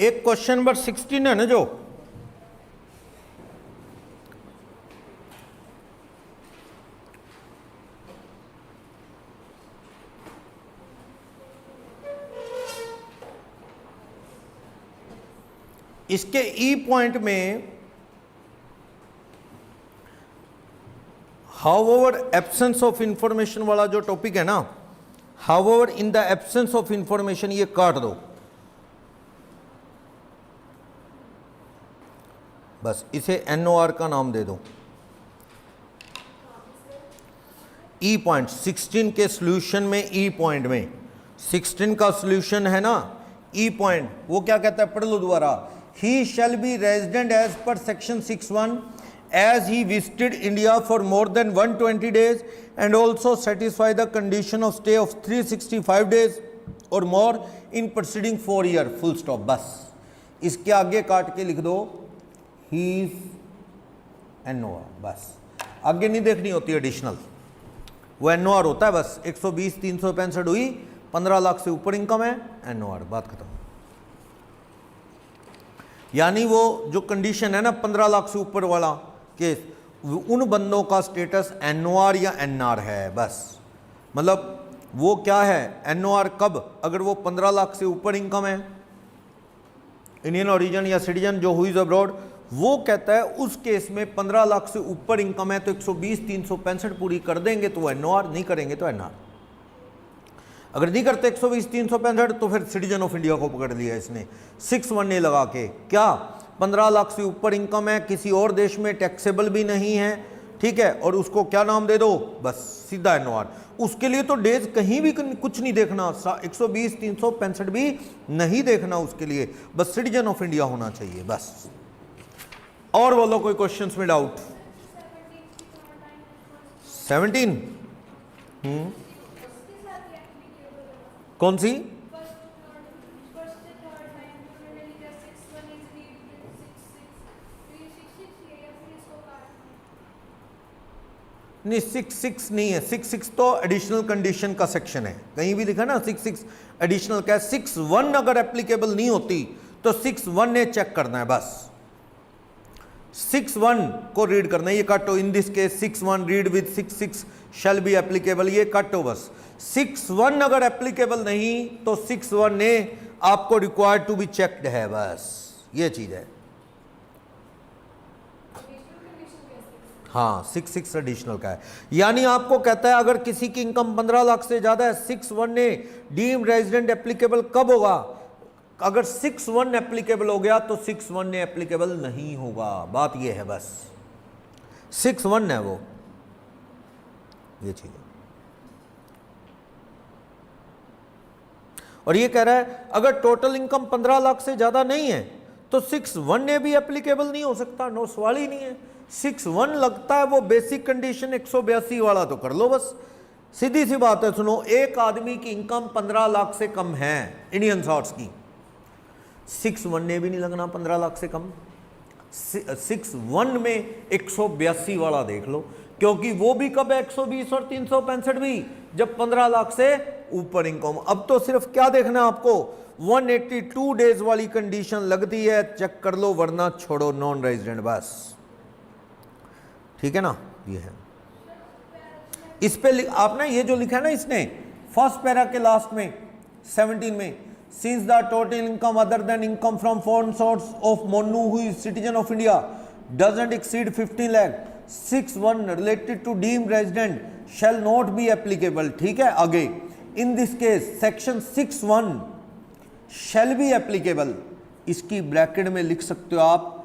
एक question number 16 है ना जो इसके ई पॉइंट में हाउएवर एब्सेंस ऑफ इंफॉर्मेशन वाला जो टॉपिक है ना, however in the absence of information, ये काट दो बस, इसे एनओआर का नाम दे दो। ई पॉइंट 16 के सॉल्यूशन में, ई पॉइंट में 16 का सॉल्यूशन है ना, ई पॉइंट वो क्या कहता है, पढ़ लो दोबारा। He shall be resident as per section 6(1) as he visited India for more than 120 days and also satisfy the condition of stay of 365 days or more in preceding 4 year, full stop। बस इसके आगे काट के लिख दो he is NOR, बस आगे नहीं देखनी होती एडिशनल, वो NOR होता है बस। 120 365 हुई, 15 लाख से ऊपर इनकम है, NOR, बात खत्म। यानी वो जो कंडीशन है ना 15 लाख से ऊपर वाला केस, उन बंदों का स्टेटस एनओआर या एनआर है बस। मतलब वो क्या है एनओआर कब, अगर वो 15 लाख से ऊपर इनकम है, इंडियन ओरिजिन या सिटीजन जो हुई अब्रॉड, वो कहता है उस केस में 15 लाख से ऊपर इनकम है तो 120 365 पूरी कर देंगे तो एनओआर, नहीं करेंगे तो एनआर। अगर नहीं करते 120 365 तो फिर सिटीजन ऑफ इंडिया को पकड़ लिया इसने 6(1) लगा के। क्या 15 लाख से ऊपर इनकम है, किसी और देश में टैक्सेबल भी नहीं है, ठीक है, और उसको क्या नाम दे दो, बस सीधा एनओआर। उसके लिए तो डेज कहीं भी कुछ नहीं देखना, 120 365 भी नहीं देखना उसके लिए, बस सिटीजन ऑफ इंडिया होना चाहिए बस। और बोलो कोई क्वेश्चंस में डाउट? 17 कौन सी? नहीं 6(6) नहीं है, 6(6) तो एडिशनल कंडीशन का सेक्शन है, कहीं भी लिखा ना 6(6) एडिशनल का है। 6(1) अगर एप्लीकेबल नहीं होती तो 6(1) ने चेक करना है बस, 6(1) को रीड करना है, ये काटो। In this case 6(1) read with 6(6) shall be applicable, ये काटो बस। 6(1) अगर एप्लीकेबल नहीं तो 6(1) ने आपको रिक्वायर्ड टू बी चेक्ड है बस, ये चीज है। हाँ 6(6) एडिशनल का है, यानी आपको कहता है अगर किसी की इनकम 15 लाख से ज्यादा है, 6(1) ने डीम्ड रेजिडेंट एप्लीकेबल कब होगा, अगर 6(1) एप्लीकेबल हो गया तो 6(1) ने एप्लीकेबल नहीं होगा, बात ये है बस। 6(1) है वो, ये चीज है। और ये कह रहा है अगर टोटल इनकम 15 लाख से ज्यादा नहीं है तो 6(1) ने भी एप्लीकेबल नहीं हो सकता, नो सवाल ही नहीं है। 6(1) लगता है वो बेसिक कंडीशन 182 वाला, तो कर लो बस, सीधी सी बात है। सुनो, एक आदमी की इनकम 15 लाख से कम है इंडियन शॉर्ट्स की, 6(1) ने भी नहीं लगना 15 लाख से कम। 6(1) में 182 वाला देख लो, क्योंकि वो भी कब है 120 और 365 भी, जब 15 लाख से ऊपर इनकम। अब तो सिर्फ क्या देखना है आपको, 182 डेज वाली कंडीशन लगती है, चेक कर लो, वरना छोड़ो नॉन रेजिडेंट बस, ठीक है ना। ये है, इस पे आपने ये जो लिखा है ना इसने फर्स्ट पैरा के लास्ट में 17 में, since the total income other than income from foreign source of Monu who is citizen of India doesn't exceed 15 lakh, 6(1) related to deemed resident shall not be applicable, ठीक है। आगे in this case section 6(1) shall be applicable, इसकी bracket में लिख सकते हो आप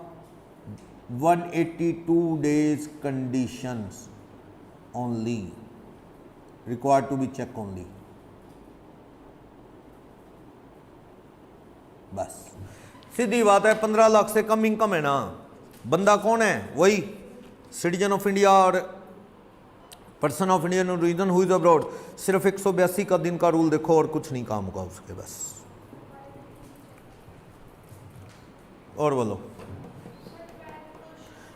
182 days conditions only required to be checked only, बस सीधी बात है। 15 लाख से कम इनकम है ना, बंदा कौन है, वही सिटीजन ऑफ इंडिया और person of Indian origin who is abroad. सिर्फ 182 का दिन का रूल देखो और कुछ नहीं काम होगा उसके बस। और बोलो,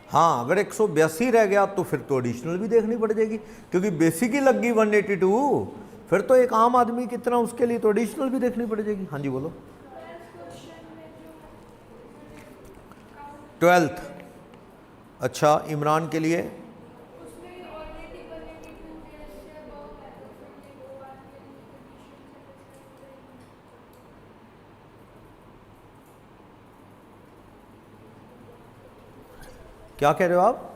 हाँ अगर 182 रह गया तो फिर तो एडिशनल भी देखनी पड़ जाएगी, क्योंकि बेसिक ही लग गई 182, फिर तो एक आम आदमी की तरह उसके लिए तो एडिशनल भी देखनी पड़ जाएगी। हाँ जी बोलो। 12th। अच्छा, इमरान के लिए क्या कह रहे हो आप?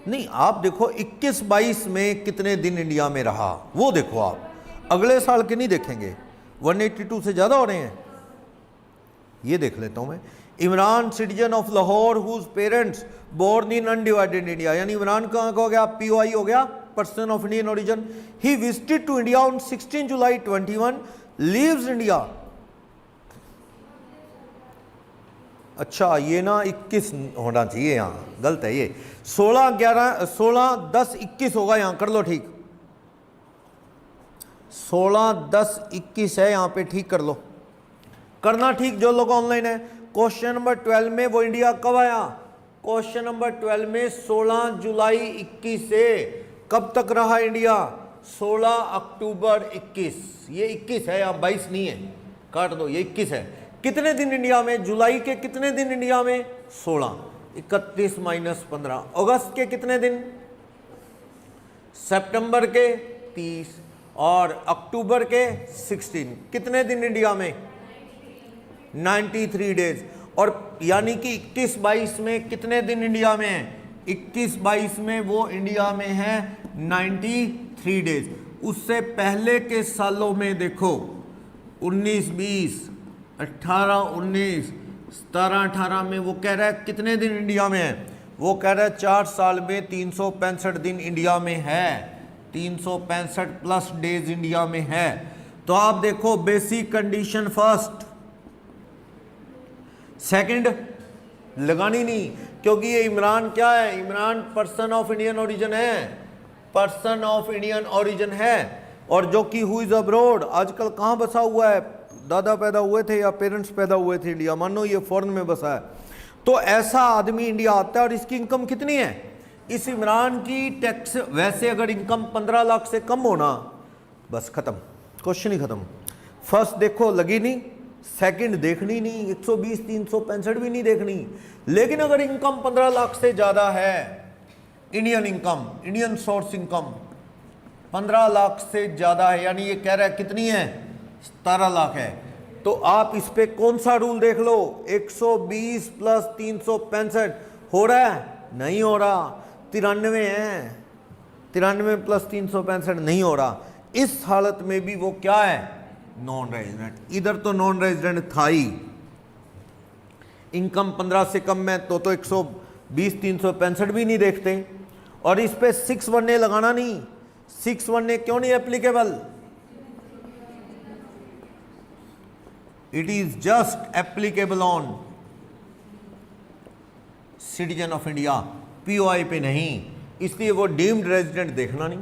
नहीं, आप देखो 21-22 में कितने दिन इंडिया में रहा वो देखो आप, अगले साल के नहीं देखेंगे। 182 से ज़्यादा हो रहे हैं, ये देख लेता हूँ मैं। Imran citizen of Lahore whose parents born in undivided India, यानी इमरान कहाँ का हो गया? POI हो गया, person of Indian origin. He visited to India on 16 July 21, leaves India. अच्छा, ये ना 21 होना चाहिए, यहाँ गलत है ये। 16-10-21 होगा, यहाँ कर लो ठीक। 16-10-21 है यहाँ पे, ठीक कर लो, करना ठीक जो लोग ऑनलाइन है। क्वेश्चन नंबर 12 में वो इंडिया कब आया? क्वेश्चन नंबर 12 में 16 जुलाई 21 से कब तक रहा इंडिया? 16 अक्टूबर 21। ये 21 है, यहाँ 22 नहीं है, काट दो, ये 21 है। कितने दिन इंडिया में? जुलाई के कितने दिन इंडिया में? 16। 31 - 15। अगस्त के कितने दिन? सितंबर के 30 और अक्टूबर के 16। कितने दिन इंडिया में? 93 डेज। और यानी कि 21-22 में कितने दिन इंडिया में है? 21-22 में वो इंडिया में है 93 डेज। उससे पहले के सालों में देखो 19-20, 18-19, 17-18 में वो कह रहा है कितने दिन इंडिया में है? वो कह रहा है 4 साल में 365 दिन इंडिया में है, 365 प्लस डेज इंडिया में है। तो आप देखो बेसिक कंडीशन फर्स्ट, सेकंड लगानी नहीं, क्योंकि ये इमरान क्या है? Imran person of Indian origin है, पर्सन ऑफ इंडियन ओरिजिन है। और जो कि हु इज अब्रोड, आजकल कहाँ बसा हुआ है? दादा पैदा हुए थे या पेरेंट्स पैदा हुए थे इंडिया, मानो ये फॉरेन में बसा है, तो ऐसा आदमी इंडिया आता है। और इसकी इनकम कितनी है? इस इमरान की टैक्स, वैसे अगर इनकम 15 लाख से कम होना, बस खत्म, क्वेश्चन ही खत्म। फर्स्ट देखो लगी नहीं, सेकंड देखनी नहीं, 120 365 भी नहीं देखनी। लेकिन अगर इनकम 15 लाख से ज़्यादा है, Indian income, Indian source income 15 lakh से ज़्यादा है, यानी ये कह रहा है कितनी है? 17 लाख है। तो आप इस पे कौन सा रूल देख लो? 120 प्लस 365 हो रहा है? नहीं हो रहा। 93 है, 93 प्लस 365 नहीं हो रहा। इस हालत में भी वो क्या है? Non resident. इधर तो नॉन रेजिडेंट था ही, इनकम 15 से कम है तो 120 365 भी नहीं देखते। और इस पे 61A लगाना नहीं। 61A क्यों नहीं applicable? It is just applicable on citizen of India, POI पे नहीं, इसलिए वो डीम्ड रेजिडेंट देखना नहीं।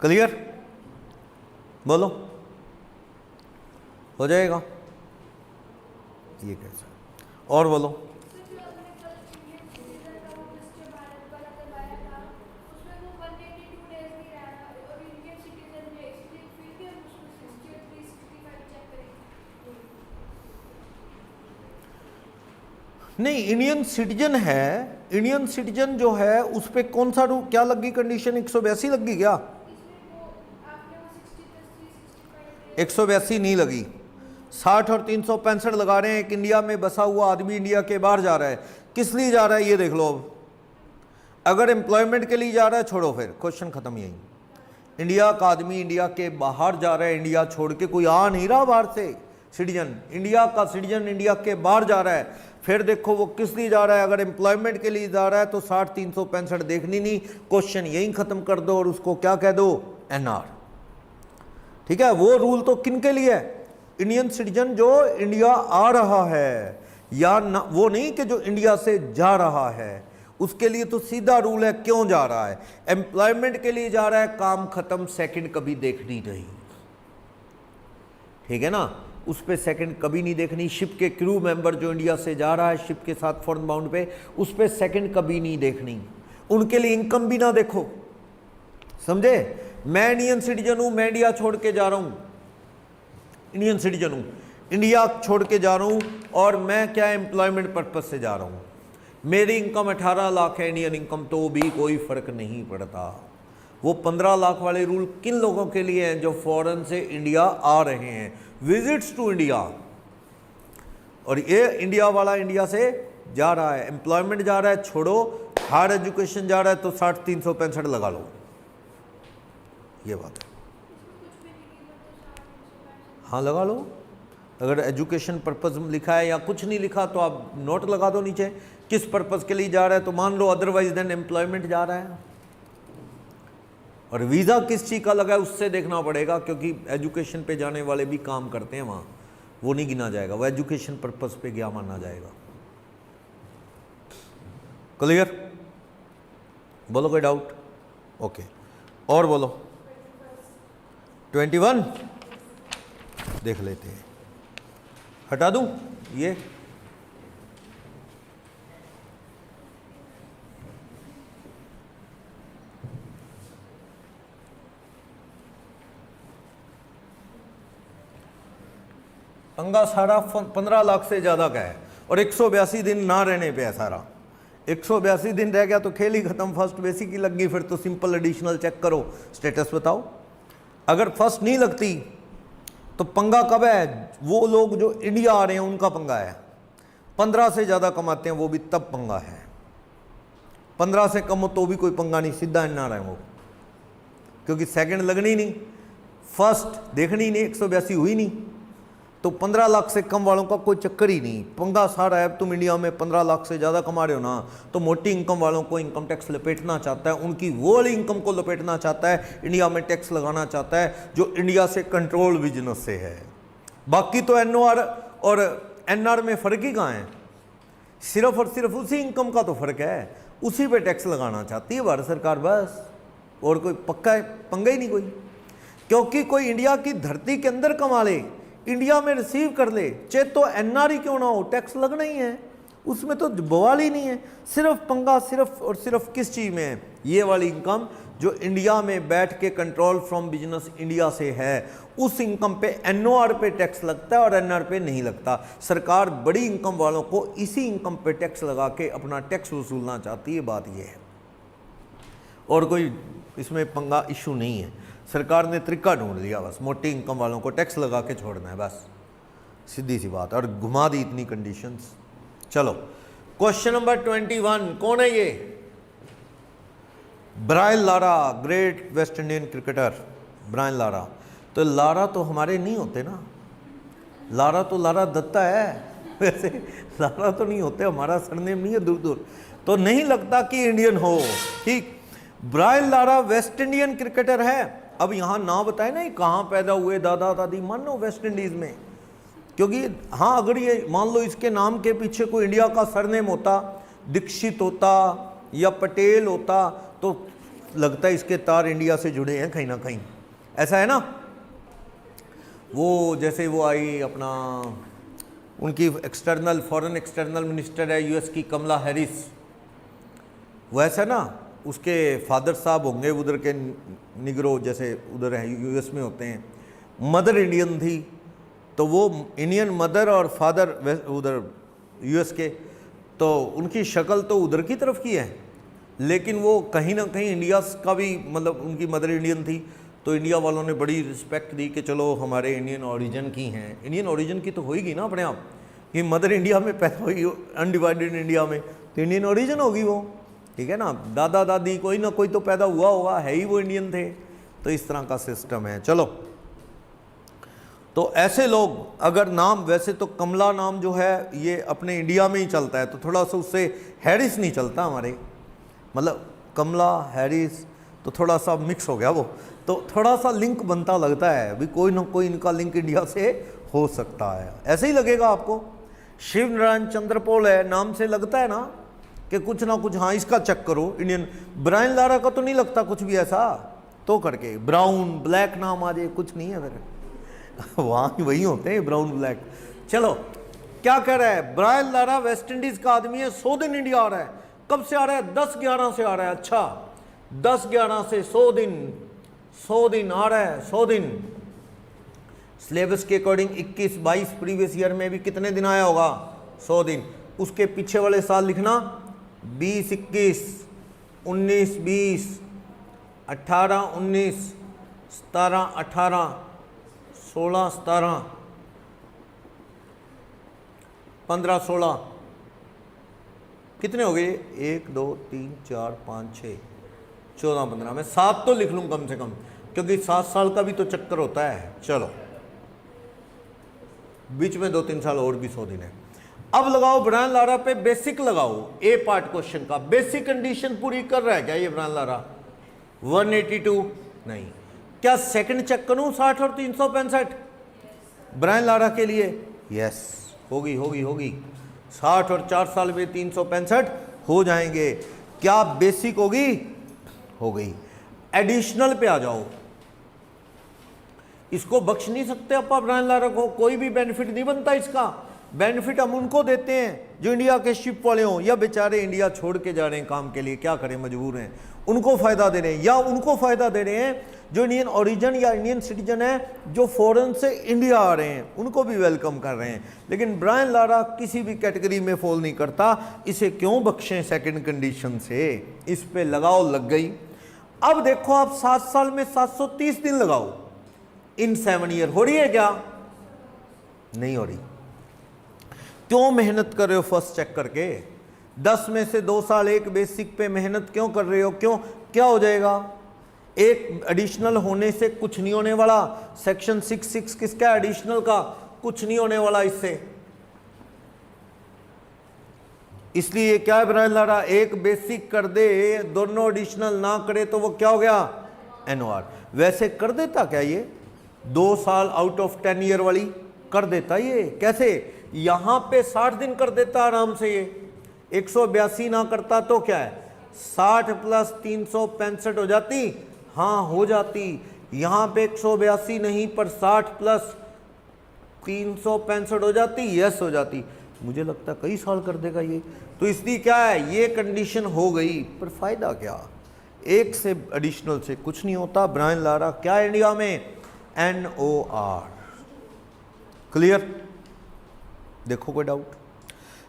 क्लियर? बोलो, हो जाएगा ये कैसा? और बोलो। नहीं, इंडियन सिटीजन है, इंडियन सिटीजन जो है उस पर कौन सा रूल, क्या लगी कंडीशन? 182 लगी क्या? 182 नहीं लगी, 60 और 365 लगा रहे हैं। एक इंडिया में बसा हुआ आदमी इंडिया के बाहर जा रहा है, किस लिए जा रहा है ये देख लो। अब अगर एम्प्लॉयमेंट के लिए जा रहा है, छोड़ो, फिर क्वेश्चन खत्म। यही इंडिया का आदमी इंडिया के बाहर जा रहा है, इंडिया छोड़ के कोई आ नहीं रहा बाहर से। सिटीजन, इंडिया का सिटीजन इंडिया के बाहर जा रहा है, फिर देखो वो किस लिए जा रहा है। अगर एम्प्लॉयमेंट के लिए जा रहा है तो 60 365 देखनी नहीं, क्वेश्चन यही खत्म कर दो और उसको क्या कह दो? NR। ठीक है, वो रूल तो किन के लिए है? इंडियन सिटीजन जो इंडिया आ रहा है, या ना, वो नहीं कि जो इंडिया से जा रहा है, उसके लिए तो सीधा रूल है क्यों जा रहा है। एम्प्लॉयमेंट के लिए जा रहा है, काम खत्म, सेकंड कभी देखनी नहीं, ठीक है ना, उस पर सेकंड कभी नहीं देखनी। शिप के क्रू मेंबर जो इंडिया से जा रहा है शिप के साथ फॉरेन बाउंड पे, उस पर सेकंड कभी नहीं देखनी। उनके लिए इनकम भी ना देखो, समझे? मैं इंडियन सिटीजन हूं, मैं इंडिया छोड़ के जा रहा हूं, इंडियन सिटीजन हूँ, इंडिया छोड़ के जा रहा हूँ और मैं क्या एम्प्लॉयमेंट पर्पज से जा रहा हूँ, मेरी इनकम 18 लाख है इंडियन इनकम, तो भी कोई फ़र्क नहीं पड़ता। वो 15 लाख वाले रूल किन लोगों के लिए हैं? जो फॉरेन से इंडिया आ रहे हैं, विजिट्स टू इंडिया, और ये इंडिया वाला इंडिया से जा रहा है, एम्प्लॉयमेंट जा रहा है, छोड़ो, हायर एजुकेशन जा रहा है, तो 60 365 लगा लो, ये बात है। हाँ लगा लो, अगर एजुकेशन पर्पज़ लिखा है या कुछ नहीं लिखा तो आप नोट लगा दो नीचे किस पर्पज़ के लिए जा रहा है, तो मान लो अदरवाइज देन एम्प्लॉयमेंट जा रहा है। और वीज़ा किस चीज़ का लगा है उससे देखना पड़ेगा, क्योंकि एजुकेशन पे जाने वाले भी काम करते हैं वहाँ, वो नहीं गिना जाएगा, वो एजुकेशन पर्पज़ पे क्या माना जाएगा। क्लियर? बोलो कोई डाउट? ओके, और बोलो। 21 देख लेते हैं, हटा दूं ये, पंगा सारा 15 लाख से ज़्यादा का है और 182 दिन ना रहने पे है सारा। 182 दिन रह गया तो खेल ही खत्म, फर्स्ट बेसिक की लग गई, फिर तो सिंपल एडिशनल चेक करो, स्टेटस बताओ। अगर फर्स्ट नहीं लगती तो पंगा कब है? वो लोग जो इंडिया आ रहे हैं उनका पंगा है। 15 से ज़्यादा कमाते हैं वो भी तब पंगा है, 15 से कम हो तो भी कोई पंगा नहीं, सीधा एनआरआई है वो, क्योंकि सेकंड लगनी नहीं, फर्स्ट देखनी नहीं, 182 हुई नहीं, तो 15 लाख से कम वालों का कोई चक्कर ही नहीं। पंगा सारा है, तुम इंडिया में 15 लाख से ज़्यादा कमा रहे हो ना, तो मोटी इनकम वालों को इनकम टैक्स लपेटना चाहता है, उनकी वो वाली इनकम को लपेटना चाहता है, इंडिया में टैक्स लगाना चाहता है जो इंडिया से कंट्रोल बिजनेस से है। बाकी तो एनओआर और एनआर में फ़र्क ही कहाँ है? सिर्फ और सिर्फ उसी इनकम का तो फ़र्क है, उसी पे टैक्स लगाना चाहती है भारत सरकार बस, और कोई पक्का है पंगा ही नहीं कोई। क्योंकि कोई इंडिया की धरती के अंदर कमा ले, इंडिया में रिसीव कर ले, चाहे तो एनआरई क्यों ना हो, टैक्स लगना ही है, उसमें तो बवाल ही नहीं है। सिर्फ पंगा सिर्फ और सिर्फ किस चीज़ में है? ये वाली इनकम जो इंडिया में बैठ के कंट्रोल फ्रॉम बिजनेस इंडिया से है, उस इनकम पे एनओआर पे टैक्स लगता है और एनआर पे नहीं लगता। सरकार बड़ी इनकम वालों को इसी इनकम पे टैक्स लगा के अपना टैक्स वसूलना चाहती है, बात ये है, और कोई इसमें पंगा इशू नहीं है। सरकार ने तरीका ढूंढ लिया बस, मोटी इनकम वालों को टैक्स लगा के छोड़ना है बस, सीधी सी बात, और घुमा दी इतनी कंडीशंस। चलो क्वेश्चन नंबर 21, कौन है ये? Brian Lara, great West Indian cricketer Brian Lara. तो लारा तो हमारे नहीं होते ना, लारा तो लारा दत्ता है, वैसे लारा तो नहीं होते, हमारा सरनेम नहीं है दूर दूर, तो नहीं लगता कि इंडियन हो। ठीक, Brian Lara West Indian cricketer है। अब यहाँ ना बताए ना कहाँ पैदा हुए, दादा दादी, मान लो वेस्ट इंडीज़ में, क्योंकि हाँ अगर ये मान लो इसके नाम के पीछे कोई इंडिया का सरनेम होता, दीक्षित होता या पटेल होता, तो लगता है इसके तार इंडिया से जुड़े हैं कहीं ना कहीं, ऐसा है ना। वो जैसे वो आई अपना, उनकी एक्सटर्नल फॉरेन एक्सटर्नल मिनिस्टर है यूएस की, कमला हैरिस, वैसा ना उसके फादर साहब होंगे उधर के निगरो, जैसे उधर है यूएस में होते हैं, मदर इंडियन थी, तो वो इंडियन मदर और फादर उधर यूएस के, तो उनकी शक्ल तो उधर की तरफ की है, लेकिन वो कहीं ना कहीं इंडिया का भी, मतलब उनकी मदर इंडियन थी, तो इंडिया वालों ने बड़ी रिस्पेक्ट दी कि चलो हमारे इंडियन ओरिजिन की हैं। इंडियन ओरिजिन की तो होगी ना अपने आप, कि मदर इंडिया में पैदा हुई, अनडिवाइडेड इंडिया में, तो इंडियन ओरिजिन होगी वो, ठीक है ना। दादा दादी कोई ना कोई तो पैदा हुआ होगा, है ही वो इंडियन थे, तो इस तरह का सिस्टम है। चलो, तो ऐसे लोग अगर नाम, वैसे तो कमला नाम जो है ये अपने इंडिया में ही चलता है, तो थोड़ा सा उससे हैरिस नहीं चलता हमारे, मतलब कमला हैरिस तो थोड़ा सा मिक्स हो गया वो, तो थोड़ा सा लिंक बनता लगता है, अभी कोई ना कोई इनका लिंक इंडिया से हो सकता है, ऐसे ही लगेगा आपको। शिव नारायण चंद्रपोल है, नाम से लगता है ना कि कुछ ना कुछ, हाँ इसका चेक करो इंडियन। ब्रायन लारा का तो नहीं लगता कुछ भी ऐसा, तो करके ब्राउन ब्लैक नाम आ जाए, कुछ नहीं है फिर वहाँ वही होते हैं ब्राउन ब्लैक। चलो क्या कह रहा है, ब्रायन लारा वेस्ट इंडीज का आदमी है, 100 दिन इंडिया आ रहा है। कब से आ रहा है? 10-11 से आ रहा है। अच्छा, 10-11 से 100 दिन, 100 दिन आ रहा है, 100 दिन सिलेबस के अकॉर्डिंग 21-22 प्रीवियस ईयर में भी कितने दिन आया होगा? 100 दिन। उसके पीछे वाले साल लिखना 20-21, 19-20, 18-19, 17-18, 16-17, 15-16, कितने हो गए? 1 2 3 4 5 6 14-15 में 7 तो लिख लूँ कम से कम, क्योंकि 7 साल का भी तो चक्कर होता है। चलो, बीच में 2-3 साल और भी 100 दिन है। अब लगाओ ब्रायन लारा पे बेसिक लगाओ। ए पार्ट क्वेश्चन का बेसिक कंडीशन पूरी कर रहा है क्या ये ब्रायन लारा? 182 नहीं। क्या सेकंड चेक करूं 60 और 365 ब्रायन लारा के लिए? यस, होगी होगी होगी। 60 और 4 साल में 365 हो जाएंगे। क्या बेसिक होगी? हो गई। एडिशनल पे आ जाओ। इसको बख्श नहीं सकते अपा ब्रायन लारा को, कोई भी बेनिफिट नहीं बनता इसका। बेनिफिट हम उनको देते हैं जो इंडिया के शिप वाले हों, या बेचारे इंडिया छोड़ के जा रहे हैं काम के लिए, क्या करें मजबूर हैं, उनको फायदा दे रहे हैं। या उनको फायदा दे रहे हैं जो इंडियन ओरिजिन या इंडियन सिटीजन है, जो फॉरेन से इंडिया आ रहे हैं, उनको भी वेलकम कर रहे हैं। लेकिन ब्रायन लारा किसी भी कैटेगरी में फॉल नहीं करता। इसे क्यों बख्शें सेकंड कंडीशन से? इस पे लगाओ, लग गई। अब देखो आप 7 साल में 730 दिन लगाओ इन 7 ईयर, हो रही है क्या? नहीं हो रही। क्यों मेहनत कर रहे हो फर्स्ट चेक करके? 10 में से 2 साल एक बेसिक पे मेहनत क्यों कर रहे हो? क्यों? क्या हो जाएगा? एक एडिशनल होने से कुछ नहीं होने वाला। सेक्शन 6(6) किसका? एडिशनल का। कुछ नहीं होने वाला इससे। इसलिए क्या है ब्रायन लारा? एक बेसिक कर दे, दोनों एडिशनल ना करे तो वो क्या हो गया? NOR। वैसे कर देता क्या ये? 2 साल आउट ऑफ 10 ईयर वाली कर देता ये। कैसे? यहां पे 60 दिन कर देता आराम से ये। 182 ना करता तो क्या है? 60 प्लस 365 हो जाती? हाँ हो जाती। यहां पे 182 नहीं पर 60 प्लस 365 हो जाती? यस हो जाती। मुझे लगता कई साल कर देगा ये। तो इसलिए क्या है, ये कंडीशन हो गई। पर फायदा क्या? एक से एडिशनल से कुछ नहीं होता। ब्रायन लारा क्या है इंडिया में? NOR। क्लियर? देखो कोई डाउट?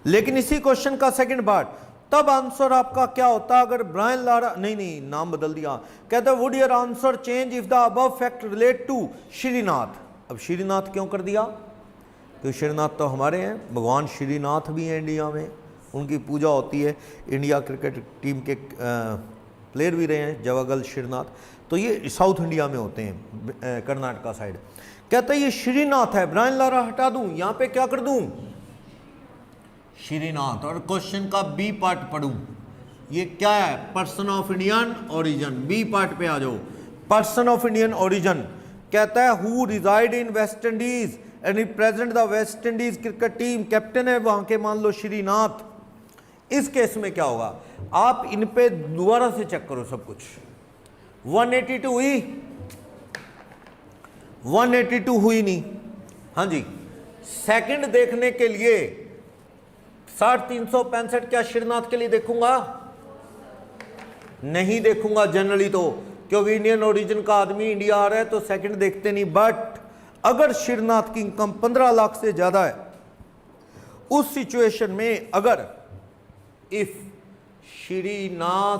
लेकिन इसी क्वेश्चन का सेकंड पार्ट, तब आंसर आपका क्या होता अगर ब्रायन लारा, नहीं नाम बदल दिया, कहते would your answer change if the above fact relate to Srinath. अब श्रीनाथ क्यों कर दिया? क्योंकि श्रीनाथ तो हमारे हैं, भगवान श्रीनाथ भी हैं इंडिया में, उनकी पूजा होती है। इंडिया क्रिकेट टीम के प्लेयर भी रहे हैं जवागल श्रीनाथ, तो ये साउथ इंडिया में होते हैं, कर्नाटका साइड। कहता है ये श्रीनाथ है, ब्रायन लारा हटा दूं, यहां पे क्या कर दूं? श्रीनाथ। और क्वेश्चन का बी पार्ट पढ़ूं, ये क्या है? Person of Indian origin. B part पे आ जाओ। पर्सन ऑफ इंडियन ओरिजिन कहता है who reside in West Indies and represent the West Indies cricket team. Captain है वहां के, मान लो श्रीनाथ। इस केस में क्या होगा? आप इन पे दोबारा से चेक करो सब कुछ। 182 हुई? 182 हुई नहीं। हाँ जी, सेकंड देखने के लिए 60 365 क्या श्रीनाथ के लिए देखूंगा? नहीं देखूंगा जनरली, तो क्योंकि इंडियन ओरिजिन का आदमी इंडिया आ रहा है तो सेकंड देखते नहीं। बट अगर श्रीनाथ की इनकम 15 लाख से ज्यादा है, उस सिचुएशन में अगर if Srinath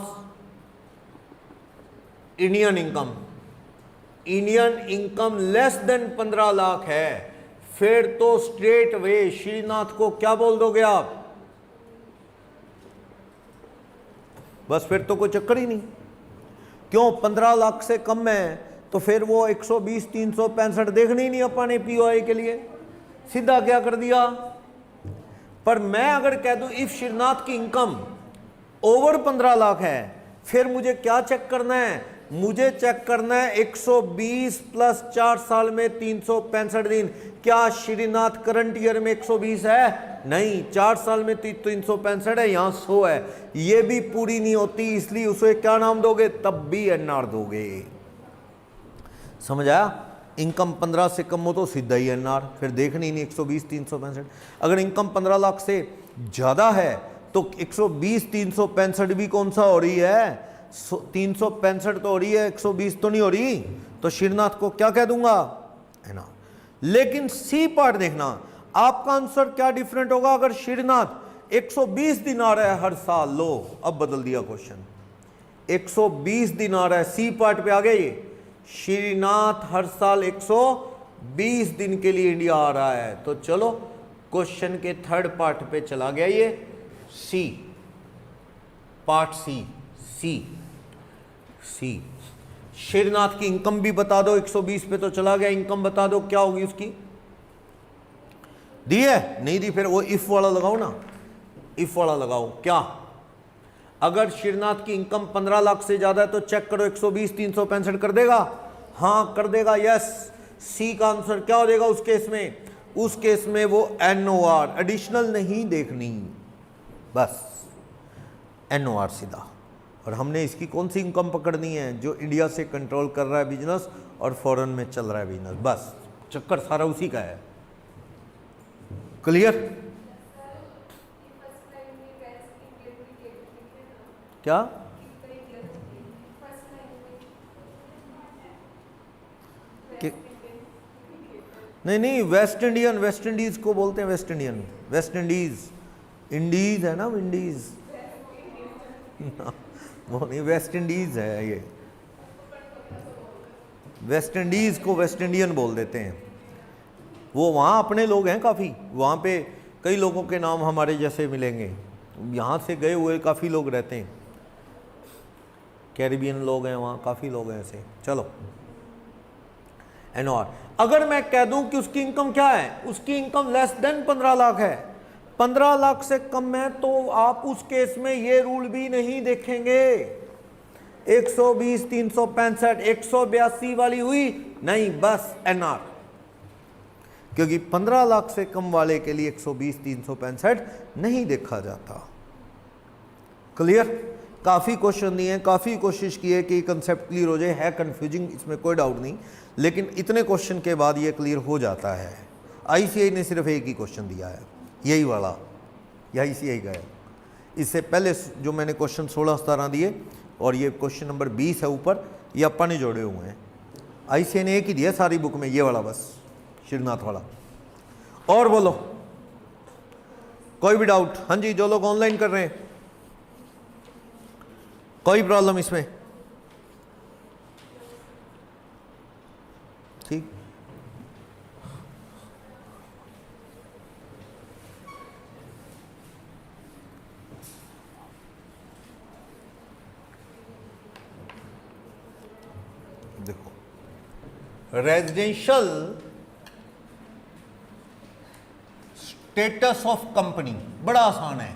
Indian income less than 15 lakh है, फिर तो स्ट्रेट वे श्रीनाथ को क्या बोल दोगे आप? बस फिर तो कोई चक्कर ही नहीं। क्यों? 15 लाख से कम है तो फिर वो 120 365 देखने ही नहीं अपने POI के लिए। सीधा क्या कर दिया? पर मैं अगर कह दूं इफ श्रीनाथ की इनकम ओवर 15 लाख है, फिर मुझे क्या चेक करना है? मुझे चेक करना है 120 प्लस 4 साल में 365 दिन। क्या श्रीनाथ करंट ईयर में 120 है? नहीं, 4 साल में 365 है, यहां 100 है। ये भी पूरी नहीं होती, इसलिए उसे क्या नाम दोगे? तब भी NR दोगे। समझ आया? इनकम 15 से कम हो तो सीधा ही NR, फिर देखनी ही नहीं 120 365। अगर इनकम 15 लाख से ज्यादा है तो 120 365 भी कौन सा हो रही है? 365 तो हो रही है, 120 तो नहीं हो रही। तो श्रीनाथ को क्या कह दूंगा? NR। लेकिन सी पार्ट देखना, आपका आंसर क्या डिफरेंट होगा। अगर श्रीनाथ 120 दिन आ रहा है हर साल, लो अब बदल दिया क्वेश्चन, 120 दिन आ रहा है, सी पार्ट पे आ गया ये, श्रीनाथ हर साल 120 दिन के लिए इंडिया आ रहा है, तो चलो क्वेश्चन के थर्ड पार्ट पे चला गया ये, सी पार्ट, सी श्रीनाथ की इनकम भी बता दो, 120 पे तो चला गया, इनकम बता दो क्या होगी उसकी, दी है नहीं दी, फिर वो इफ वाला लगाओ ना, इफ वाला लगाओ। क्या अगर श्रीनाथ की इनकम 15 लाख से ज्यादा है तो चेक करो 120 365 कर देगा, हाँ कर देगा, यस। सी का आंसर क्या हो जाएगा उस केस में, उस केस में वो NOR, एडिशनल नहीं देखनी, बस NOR सीधा। और हमने इसकी कौन सी इनकम पकड़नी है, जो इंडिया से कंट्रोल कर रहा है बिजनेस और फॉरेन में चल रहा है बिजनेस, बस चक्कर सारा उसी का है। क्लियर? क्या नहीं, वेस्ट इंडियन, वेस्ट इंडीज को बोलते हैं West Indian, West Indies, Indies है ना, विंडीज वो नहीं, वेस्ट इंडीज है ये, वेस्ट इंडीज को वेस्ट इंडियन बोल देते हैं। वो वहाँ अपने लोग हैं काफ़ी, वहाँ पे कई लोगों के नाम हमारे जैसे मिलेंगे, यहाँ से गए हुए काफ़ी लोग रहते हैं, कैरिबियन लोग हैं वहाँ, काफ़ी लोग हैं ऐसे। चलो NOR, अगर मैं कह दूं कि उसकी इनकम क्या है, उसकी इनकम लेस देन 15 लाख है, 15 लाख से कम है, तो आप उस केस में ये रूल भी नहीं देखेंगे, 120 365 182 वाली हुई नहीं, बस NR, क्योंकि 15 लाख से कम वाले के लिए 120 365 नहीं देखा जाता। क्लियर? काफ़ी क्वेश्चन दिए हैं, काफ़ी कोशिश की है कि कंसेप्ट क्लियर हो जाए, है कंफ्यूजिंग इसमें कोई डाउट नहीं, लेकिन इतने क्वेश्चन के बाद ये क्लियर हो जाता है। ICAI ने सिर्फ एक ही क्वेश्चन दिया है, यही वाला, यह ICAI का है। इससे पहले जो मैंने क्वेश्चन 16-17 दिए और ये क्वेश्चन नंबर 20 है ऊपर, ये अपन ने जोड़े हुए हैं। ICAI ने एक ही दिया सारी बुक में, ये वाला बस, श्रीनाथ वाला। और बोलो कोई भी डाउट? हाँ जी, जो लोग ऑनलाइन कर रहे हैं, कोई प्रॉब्लम इसमें? ठीक, देखो रेजिडेंशियल स्टेटस ऑफ कंपनी बड़ा आसान है।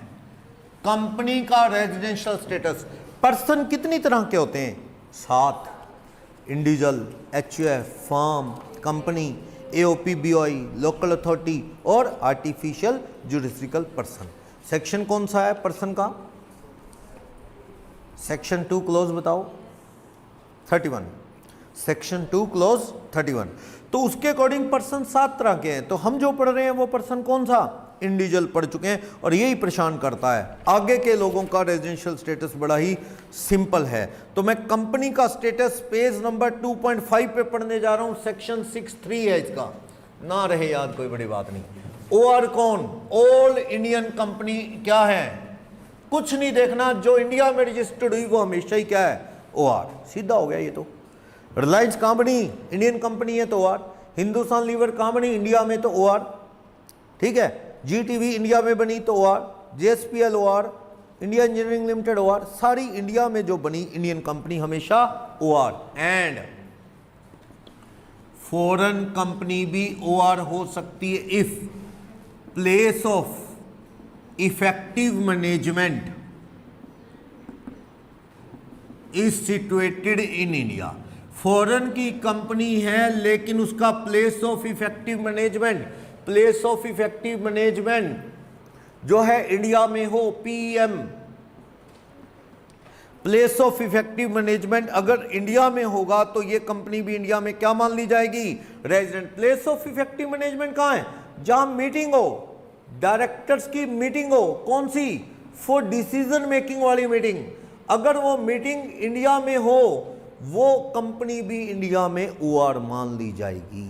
कंपनी का रेजिडेंशियल स्टेटस, पर्सन कितनी तरह के होते हैं? 7, individual, HUF, firm, company, AOP, BOI, local authority और आर्टिफिशियल जुडिशियल पर्सन। सेक्शन कौन सा है पर्सन का? सेक्शन 2 क्लोज बताओ, 31, सेक्शन 2 क्लोज 31। तो उसके अकॉर्डिंग पर्सन 7 तरह के हैं, तो हम जो पढ़ रहे हैं वो पर्सन कौन सा? इंडिविजुअल पढ़ चुके हैं, और यही परेशान करता है। आगे के लोगों का रेजिडेंशियल स्टेटस बड़ा ही सिंपल है। तो मैं कंपनी का स्टेटस पेज नंबर 2.5 पे पढ़ने जा रहा हूं, सेक्शन 6(3) है इसका, ना रहे याद, कोई बड़ी बात नहीं। OR कौन? ऑल इंडियन कंपनी क्या है? कुछ नहीं देखना, जो इंडिया में रजिस्टर्ड हुई वो हमेशा ही क्या है? OR। सीधा हो गया ये तो। रिलायंस कंपनी इंडियन कंपनी है तो OR, Hindustan Lever company India में तो OR, ठीक है। GTV इंडिया में बनी तो OR, JSPL OR, India engineering limited OR, सारी इंडिया में जो बनी इंडियन कंपनी हमेशा OR। एंड फॉरेन कंपनी भी OR हो सकती है if place of effective management is situated in India. Foreign की कंपनी है लेकिन उसका place of effective management, place of effective management जो है इंडिया में हो, PM, place of effective management अगर इंडिया में होगा तो ये कंपनी भी इंडिया में क्या मान ली जाएगी? Resident. Place of effective management कहां है? जहां मीटिंग हो, डायरेक्टर्स की मीटिंग हो, कौन सी? फॉर डिसीजन मेकिंग वाली मीटिंग। अगर वो मीटिंग इंडिया में हो, वो कंपनी भी इंडिया में OR मान ली जाएगी।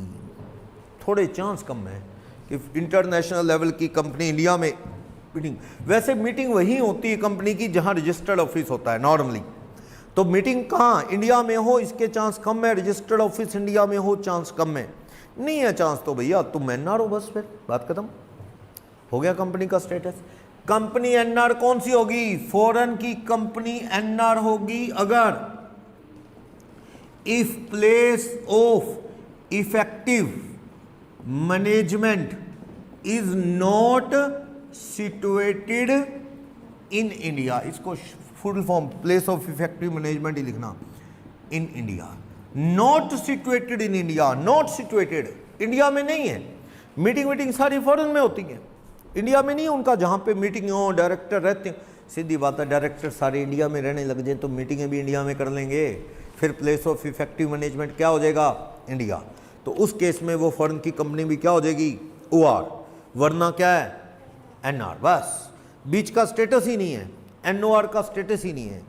थोड़े चांस कम है कि इंटरनेशनल लेवल की कंपनी इंडिया में मीटिंग, वैसे मीटिंग वही होती है कंपनी की जहां रजिस्टर्ड ऑफिस होता है नॉर्मली, तो मीटिंग कहाँ इंडिया में हो इसके चांस कम है, रजिस्टर्ड ऑफिस इंडिया में हो चांस कम है, नहीं है चांस तो भैया तुम एनआर हो, बस फिर बात खत्म हो गया कंपनी का स्टेटस। कंपनी एनआर कौन सी होगी? फॉरेन की कंपनी एनआर होगी अगर if place of effective management is not situated in India. इसको full form place of effective management ही लिखना, in India, not situated in India, not situated India में नहीं है, मीटिंग सारी फॉरेन में होती है, इंडिया में नहीं है उनका, जहाँ पे मीटिंग हो डायरेक्टर रहते हैं, सीधी बात है डायरेक्टर सारे इंडिया में रहने लग जाए तो मीटिंगें भी इंडिया में कर लेंगे, फिर प्लेस ऑफ इफेक्टिव मैनेजमेंट क्या हो जाएगा? इंडिया। तो उस केस में वो फॉरेन की कंपनी भी क्या हो जाएगी? ओआर, वरना क्या है? एनआर। बस बीच का स्टेटस ही नहीं है, एनओआर का स्टेटस ही नहीं है।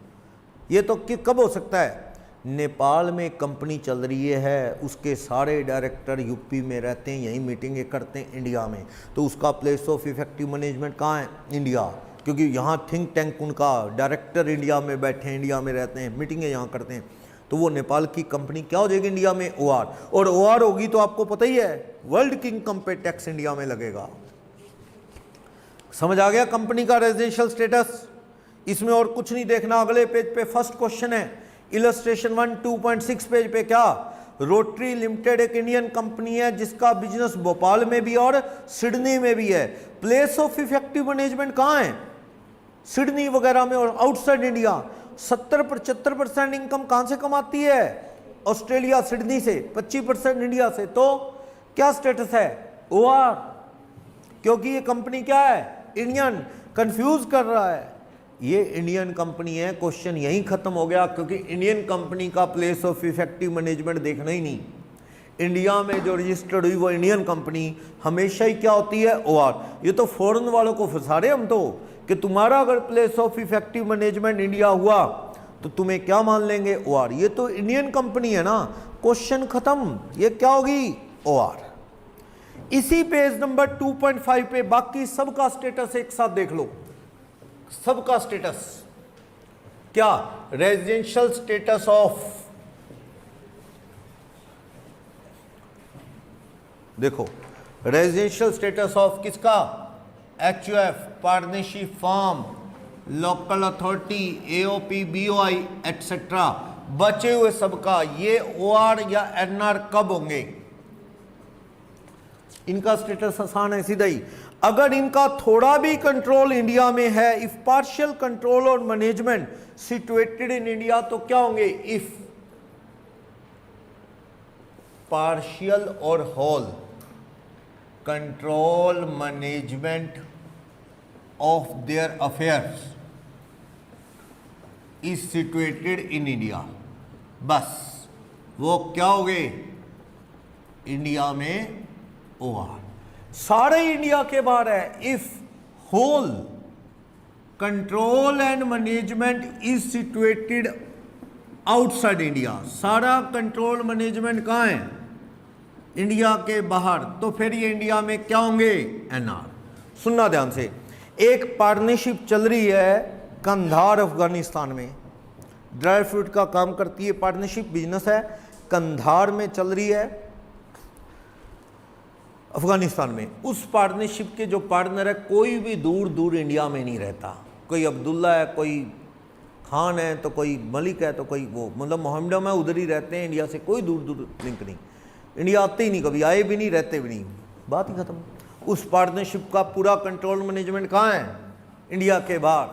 ये तो कब हो सकता है? नेपाल में कंपनी चल रही है, उसके सारे डायरेक्टर यूपी में रहते हैं, यहीं मीटिंगें करते हैं इंडिया में, तो उसका प्लेस ऑफ इफेक्टिव मैनेजमेंट कहाँ है? इंडिया, क्योंकि यहाँ थिंक टैंक उनका डायरेक्टर इंडिया में बैठे हैं, इंडिया में रहते हैं, मीटिंगें यहाँ करते हैं, तो वो नेपाल की कंपनी क्या हो जाएगी? इंडिया में ओआर। और ओआर होगी तो आपको पता ही है वर्ल्ड की इनकम पे टैक्स इंडिया में लगेगा। समझ आ गया कंपनी का रेजिडेंशियल स्टेटस? इसमें और कुछ नहीं देखना। अगले पेज पे फर्स्ट क्वेश्चन है इलस्ट्रेशन 1 2.6 पेज पे, क्या? रोटरी लिमिटेड एक इंडियन कंपनी है जिसका बिजनेस भोपाल में भी और सिडनी में भी है। प्लेस ऑफ इफेक्टिव मैनेजमेंट कहाँ है? सिडनी वगैरह में और आउटसाइड इंडिया। 70-75% इनकम कहाँ से कमाती है? ऑस्ट्रेलिया सिडनी से, 25% इंडिया से। तो क्या स्टेटस है? ओआर, क्योंकि ये कंपनी क्या है? इंडियन। कंफ्यूज कर रहा है, ये इंडियन कंपनी है, क्वेश्चन यहीं खत्म हो गया, क्योंकि इंडियन कंपनी का प्लेस ऑफ इफेक्टिव मैनेजमेंट देखना ही नहीं। इंडिया में जो रजिस्टर्ड हुई वो इंडियन कंपनी हमेशा ही क्या होती है? ओआर। ये तो फॉरेन वालों को फंसा रहे हम तो, कि तुम्हारा अगर place of effective management India हुआ तो तुम्हें क्या मान लेंगे? ओआर। ये तो इंडियन कंपनी है ना, क्वेश्चन खत्म, ये क्या होगी? ओआर। इसी पेज नंबर 2.5 पे बाकी सबका स्टेटस एक साथ देख लो। सबका स्टेटस क्या? रेजिडेंशियल स्टेटस ऑफ, देखो रेजिडेंशियल स्टेटस ऑफ किसका? HUF, partnership firm, local authority, AOP, BOI etcetera, बचे हुए सबका ये ओआर या एनआर कब होंगे? इनका स्टेटस आसान है, सीधा ही। अगर इनका थोड़ा भी कंट्रोल इंडिया में है, इफ पार्शियल कंट्रोल और मैनेजमेंट सिचुएटेड इन इंडिया, तो क्या होंगे? इफ पार्शियल और whole control management of their affairs is situated in India, बस वो क्या हो गए? इंडिया में ओआर। सारे इंडिया के बाहर है। If whole control and management is situated outside India, सारा कंट्रोल मैनेजमेंट कहाँ है? इंडिया के बाहर, तो फिर ये इंडिया में क्या होंगे? एनआर। सुनना ध्यान से, एक पार्टनरशिप चल रही है कंधार अफगानिस्तान में, ड्राई फ्रूट का काम करती है, पार्टनरशिप बिजनेस है, कंधार में चल रही है अफगानिस्तान में। उस पार्टनरशिप के जो पार्टनर है कोई भी दूर दूर इंडिया में नहीं रहता, कोई अब्दुल्ला है, कोई खान है, तो कोई मलिक है, तो कोई वो, मतलब मोहम्मद में उधर ही रहते हैं, इंडिया से कोई दूर दूर लिंक नहीं, इंडिया आते ही नहीं, कभी आए भी नहीं, रहते भी नहीं, बात ही खत्म। उस पार्टनरशिप का पूरा कंट्रोल मैनेजमेंट कहाँ है? इंडिया के बाहर।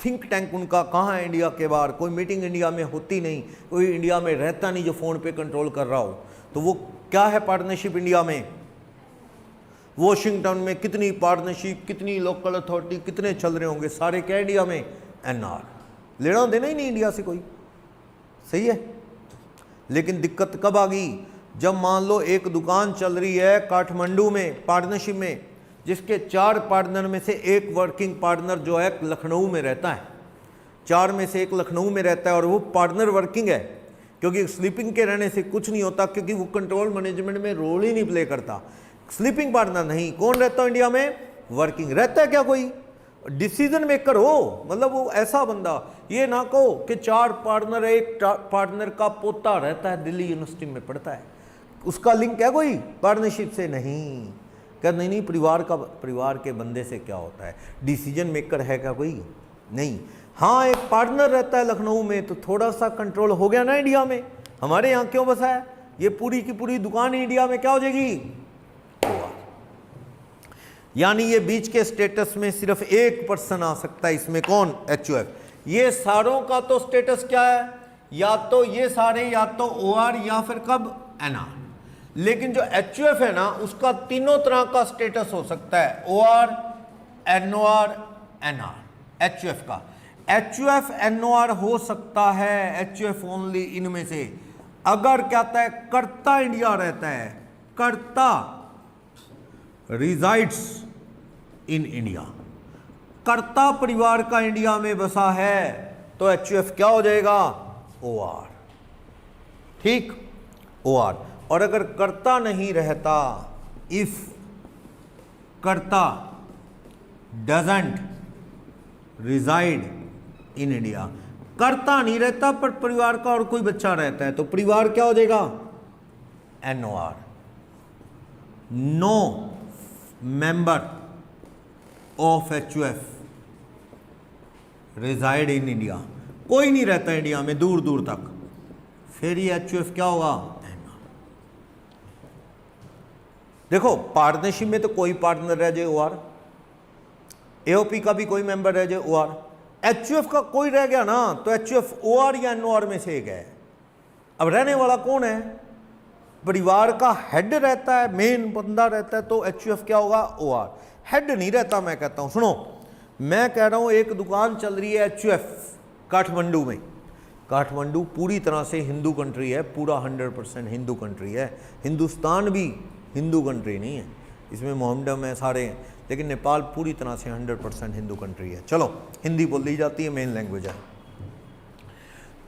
थिंक टैंक उनका कहाँ है? इंडिया के बाहर। कोई मीटिंग इंडिया में होती नहीं, कोई इंडिया में रहता नहीं जो फ़ोन पे कंट्रोल कर रहा हो, तो वो क्या है? पार्टनरशिप इंडिया में। वॉशिंगटन में कितनी पार्टनरशिप, कितनी लोकल अथॉरिटी, कितने चल रहे होंगे, सारे क्या इंडिया में? एनआर। लेना देना ही नहीं इंडिया से कोई, सही है। लेकिन दिक्कत कब आ गई? जब मान लो एक दुकान चल रही है काठमांडू में पार्टनरशिप में, जिसके 4 पार्टनर में से एक वर्किंग पार्टनर जो है लखनऊ में रहता है, 4 में से एक लखनऊ में रहता है, और वो पार्टनर वर्किंग है क्योंकि स्लीपिंग के रहने से कुछ नहीं होता, क्योंकि वो कंट्रोल मैनेजमेंट में रोल ही नहीं प्ले करता। स्लीपिंग पार्टनर नहीं, कौन रहता है इंडिया में? वर्किंग रहता है। क्या कोई डिसीजन मेकर हो, मतलब वो ऐसा बंदा, ये ना कहो कि 4 पार्टनर, एक पार्टनर का पोता रहता है दिल्ली यूनिवर्सिटी में पढ़ता है, उसका लिंक है कोई पार्टनरशिप से? नहीं। क्या नहीं, परिवार के बंदे से क्या होता है? डिसीजन मेकर है क्या कोई? नहीं। हाँ, एक पार्टनर रहता है लखनऊ में, तो थोड़ा सा कंट्रोल हो गया ना इंडिया में। हमारे यहाँ क्यों बसा है? ये पूरी की पूरी दुकान इंडिया में क्या हो जाएगी? यानी ये बीच के स्टेटस में सिर्फ एक पर्सन आ सकता है, इसमें कौन? HUF। ये सारों का तो स्टेटस क्या है? या तो ये सारे, या तो OR, या फिर कब? NR। लेकिन जो HUF है ना, उसका तीनों तरह का स्टेटस हो सकता है, OR, NOR, NR। HUF का HUF NOR हो सकता है, HUF ओनली इनमें से अगर क्या होता है? कर्ता इंडिया रहता है, कर्ता रिजाइड्स इन इंडिया, कर्ता परिवार का इंडिया में बसा है, तो HUF क्या हो जाएगा? OR। ठीक, OR। और अगर कर्ता नहीं रहता, इफ कर्ता डजंट रिजाइड इन इंडिया, कर्ता नहीं रहता पर परिवार का और कोई बच्चा रहता है, तो परिवार क्या हो जाएगा? NOR। No member of HUF reside in India, कोई नहीं रहता इंडिया में दूर दूर तक, फिर ये HUF क्या होगा? NR। देखो, पार्टनरशिप में तो कोई पार्टनर रह जाए OR, AOP का भी कोई मेंबर रह जाए OR, HUF का कोई रह गया ना, तो HUF OR या NOR में से एक है। अब रहने वाला कौन है? परिवार का हेड रहता है, मेन बंदा रहता है, तो HUF क्या होगा? OR। हेड नहीं रहता। मैं कहता हूं, सुनो, मैं कह रहा हूं एक दुकान चल रही है HUF काठमांडू में। काठमांडू पूरी तरह से हिंदू कंट्री है, पूरा 100% हिंदू कंट्री है। हिंदुस्तान भी हिंदू कंट्री नहीं है, इसमें मोहम्मदम है सारे हैं, लेकिन नेपाल पूरी तरह से 100% हिंदू कंट्री है। चलो, हिंदी बोली जाती है, मेन लैंग्वेज है।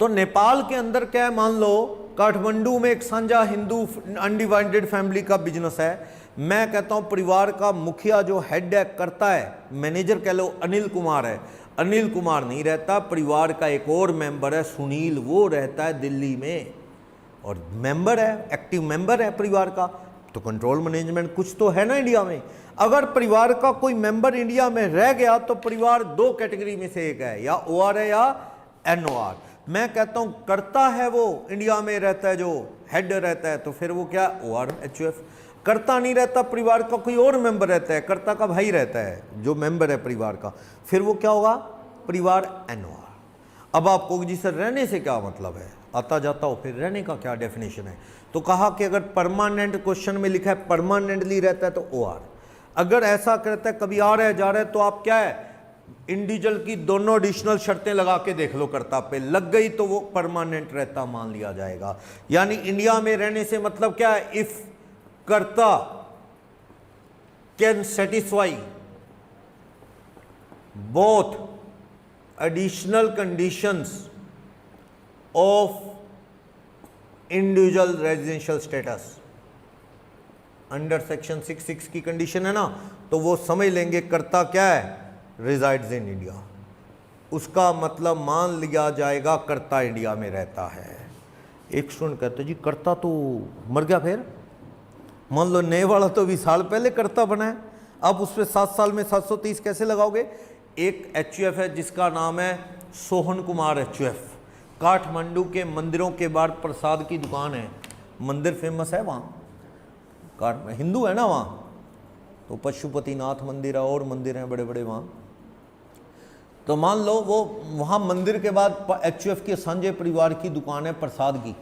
तो नेपाल के अंदर क्या है? मान लो काठमांडू में एक साझा हिंदू अनडिवाइडेड फैमिली का बिजनेस है। मैं कहता हूं परिवार का मुखिया जो हेड है, करता है, मैनेजर कह लो, अनिल कुमार है। अनिल कुमार नहीं रहता, परिवार का एक और मेंबर है सुनील, वो रहता है दिल्ली में और मेंबर है, एक्टिव मेंबर है परिवार का। तो कंट्रोल मैनेजमेंट कुछ तो है ना इंडिया में। अगर परिवार का कोई मेंबर इंडिया में रह गया तो परिवार 2 कैटेगरी में से एक है, या OR है या NOR। मैं कहता हूं करता है वो इंडिया में रहता है, जो हेड रहता है, तो फिर वो क्या? OR HUF। करता नहीं रहता, परिवार का कोई और मेंबर रहता है, कर्ता का भाई रहता है जो मेंबर है परिवार का, फिर वो क्या होगा? परिवार NOR। अब आपको जी सर रहने से क्या मतलब है? आता जाता हो, फिर रहने का क्या डेफिनेशन है? तो कहा कि अगर परमानेंट, क्वेश्चन में लिखा है परमानेंटली रहता है तो OR। अगर ऐसा करता है कभी आ रहा है जा रहा है, तो आप क्या है? इंडिविजुअल की दोनों एडिशनल शर्तें लगा के देख लो, कर्ता पे लग गई तो वो परमानेंट रहता मान लिया जाएगा। यानी इंडिया में रहने से मतलब क्या है? इफ कर्ता can satisfy both additional conditions of individual residential status, under section 66 की कंडीशन है ना, तो वो समझ लेंगे कर्ता क्या है? Resides in India. उसका मतलब मान लिया जाएगा कर्ता इंडिया में रहता है। एक स्टूडेंट कहते जी कर्ता तो मर गया, फिर मान लो नए वाला तो 20 साल पहले कर्ता बना है, अब उस पर 7 साल में 730 कैसे लगाओगे? एक HUF है जिसका नाम है सोहन कुमार HUF, काठमांडू के मंदिरों के बाहर प्रसाद की दुकान है, मंदिर फेमस है वहाँ, हिंदू है ना वहाँ, तो पशुपतिनाथ मंदिर है और मंदिर हैं बड़े बड़े वहाँ। तो मान लो वो वहाँ मंदिर के बाद HUF के सांझे परिवार की दुकान है प्रसाद की,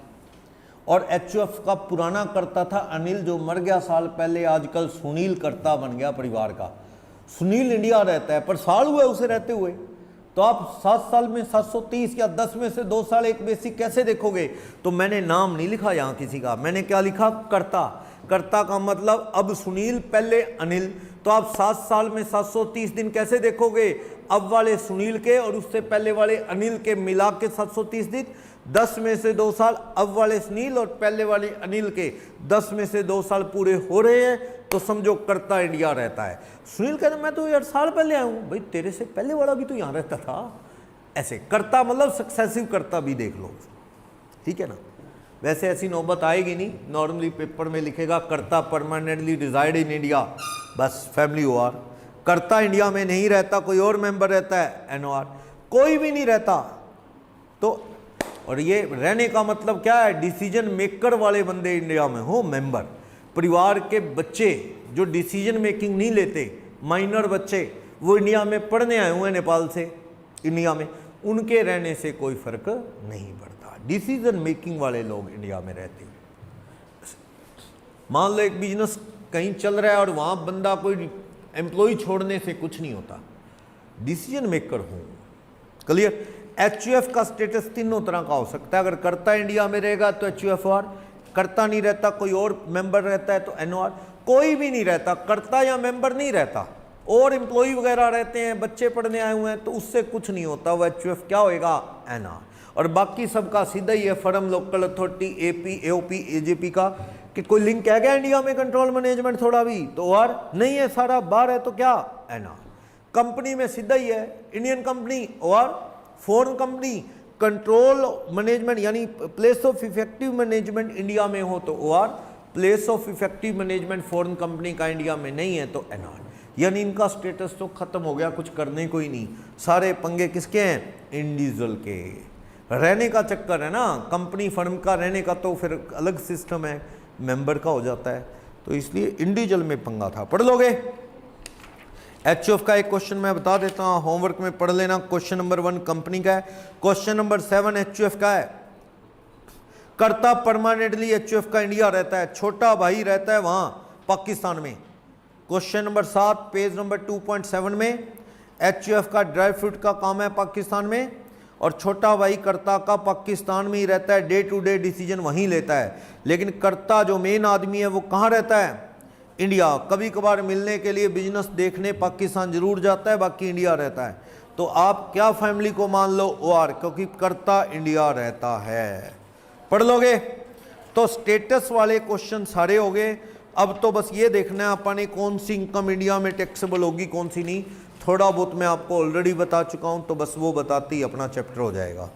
और HUF का पुराना करता था अनिल, जो मर गया साल पहले, आजकल सुनील करता बन गया परिवार का। सुनील इंडिया रहता है, पर साल हुए उसे रहते हुए, तो आप 7 साल में 730 या 10 में से 2 साल एक बेसिक कैसे देखोगे? तो मैंने नाम नहीं लिखा यहाँ किसी का, मैंने क्या लिखा? कर्ता। कर्ता का मतलब अब सुनील पहले अनिल, तो आप 7 साल में 730 दिन कैसे देखोगे? अब वाले सुनील के और उससे पहले वाले अनिल के मिला के 730 दिन, 10 में से 2 साल अब वाले सुनील और पहले वाले अनिल के 10 में से 2 साल पूरे हो रहे हैं, तो समझो करता इंडिया रहता है। सुनील कहते मैं तो यार साल पहले आया हूँ, भाई तेरे से पहले वाला भी तो यहाँ रहता था। ऐसे करता मतलब सक्सेसिव करता भी देख लो, ठीक है ना। वैसे ऐसी नौबत आएगी नहीं, नॉर्मली पेपर में लिखेगा करता परमानेंटली रिजाइड इन इंडिया, बस फैमिली ओआर। करता इंडिया में नहीं रहता, कोई और मेंबर रहता है, एनओआर। कोई भी नहीं रहता तो, और ये रहने का मतलब क्या है, डिसीजन मेकर वाले बंदे इंडिया में हो, मेंबर। परिवार के बच्चे जो डिसीजन मेकिंग नहीं लेते, माइनर बच्चे, वो इंडिया में पढ़ने आए हुए हैं नेपाल से इंडिया में, उनके रहने से कोई फर्क नहीं पड़ता। डिसीजन मेकिंग वाले लोग इंडिया में रहते हैं। मान लो एक बिजनेस कहीं चल रहा है और वहां बंदा कोई एम्प्लॉय छोड़ने से कुछ नहीं होता, डिसीजन मेकर हूं, क्लियर। एचयूएफ का स्टेटस तीनों तरह का हो सकता है। अगर करता इंडिया में रहेगा तो एचयूएफआर, करता नहीं रहता कोई और मेंबर रहता है तो एनओआर। कोई भी नहीं रहता, करता या मेंबर नहीं रहता, और एम्प्लॉय वगैरह रहते हैं, बच्चे पढ़ने आए हुए हैं, तो उससे कुछ नहीं होता, वो एचयूएफ क्या होएगा, एनआर। और बाकी सबका सीधा ही है, firm, local authority, AP, AOP, AJP का, कि कोई लिंक है क्या इंडिया में कंट्रोल मैनेजमेंट थोड़ा भी, तो ओआर नहीं है, सारा बाहर है तो क्या, एनआर। कंपनी में सीधा ही है, Indian company OR, foreign company, control management यानी place of effective management India में हो तो OR, place of effective management foreign company का इंडिया में नहीं है तो एनआर। यानी इनका स्टेटस तो खत्म हो गया, कुछ करने को ही नहीं, सारे पंगे किसके हैं, इंडिविजुअल के। रहने का चक्कर है ना, कंपनी फर्म का रहने का तो फिर अलग सिस्टम है, मेंबर का हो जाता है, तो इसलिए इंडिविजुअल में पंगा था। पढ़ लोगे। एचयूएफ का एक क्वेश्चन मैं बता देता हूं, होमवर्क में पढ़ लेना। क्वेश्चन नंबर 1 कंपनी का है, क्वेश्चन नंबर 7 एचयूएफ का है। करता परमानेंटली एचयूएफ का इंडिया रहता है, छोटा भाई रहता है वहां पाकिस्तान में। क्वेश्चन नंबर 7 पेज नंबर 2.7 में, एचयूएफ का ड्राई फ्रूट का काम है पाकिस्तान में, और छोटा भाई कर्ता का पाकिस्तान में ही रहता है, डे टू डे डिसीजन वहीं लेता है। लेकिन कर्ता जो मेन आदमी है वो कहाँ रहता है, इंडिया। कभी कभार मिलने के लिए बिजनेस देखने पाकिस्तान जरूर जाता है, बाकी इंडिया रहता है। तो आप क्या फैमिली को मान लो, ओआर, क्योंकि कर्ता इंडिया रहता है। पढ़ लोगे। तो स्टेटस वाले क्वेश्चन सारे हो गए। अब तो बस ये देखना है अपने कौन सी इनकम इंडिया में टैक्सेबल होगी, कौन सी नहीं। थोड़ा बहुत मैं आपको ऑलरेडी बता चुका हूं, तो बस वो बताते ही अपना चैप्टर हो जाएगा।